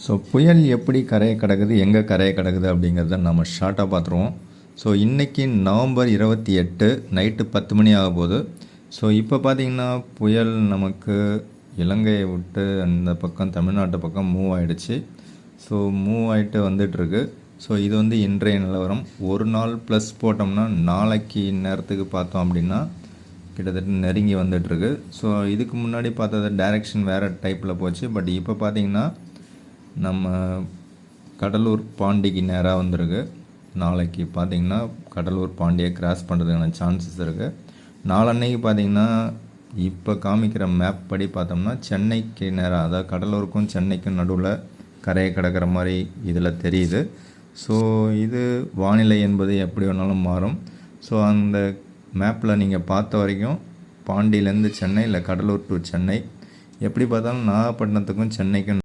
So புயல் எப்படி கரையை கடக்குது, எங்கே கரையை கடக்குது அப்படிங்கிறத நம்ம ஷார்ட்டாக பார்த்துருவோம். ஸோ இன்றைக்கி நவம்பர் 28 நைட்டு 10 மணி ஆக போகுது. ஸோ இப்போ பார்த்திங்கன்னா புயல் நமக்கு இலங்கையை விட்டு அந்த பக்கம் தமிழ்நாட்டு பக்கம் மூவ் ஆகிடுச்சு. ஸோ மூவ் ஆகிட்டு வந்துட்டுருக்கு. ஸோ இது வந்து இன்றைய நிலவரம். ஒரு நாள் ப்ளஸ் போட்டோம்னா நாளைக்கு நேரத்துக்கு பார்த்தோம் அப்படின்னா கிட்டத்தட்ட நெருங்கி வந்துட்டுருக்கு. ஸோ இதுக்கு முன்னாடி பார்த்தது டைரெக்ஷன் வேறு டைப்பில் போச்சு. பட் இப்போ பார்த்திங்கன்னா நம்ம கடலூர் பாண்டிக்கு நேராக வந்திருக்கு. நாளைக்கு பார்த்திங்கன்னா கடலூர் பாண்டியை கிராஸ் பண்ணுறதுக்கான சான்சஸ் இருக்குது. நாளன்னைக்கு பார்த்திங்கன்னா இப்போ காமிக்கிற மேப் படி பார்த்தோம்னா சென்னைக்கு நேராக, அதாவது கடலூருக்கும் சென்னைக்கும் நடுவில் கரையை கடக்கிற மாதிரி இதில் தெரியுது. ஸோ இது வானிலை என்பது எப்படி வேணாலும் மாறும். ஸோ அந்த மேப்பில் நீங்கள் பார்த்த வரைக்கும் பாண்டியிலேருந்து சென்னை இல்லை கடலூர் டு சென்னை எப்படி பார்த்தாலும் நாகப்பட்டினத்துக்கும் சென்னைக்கும்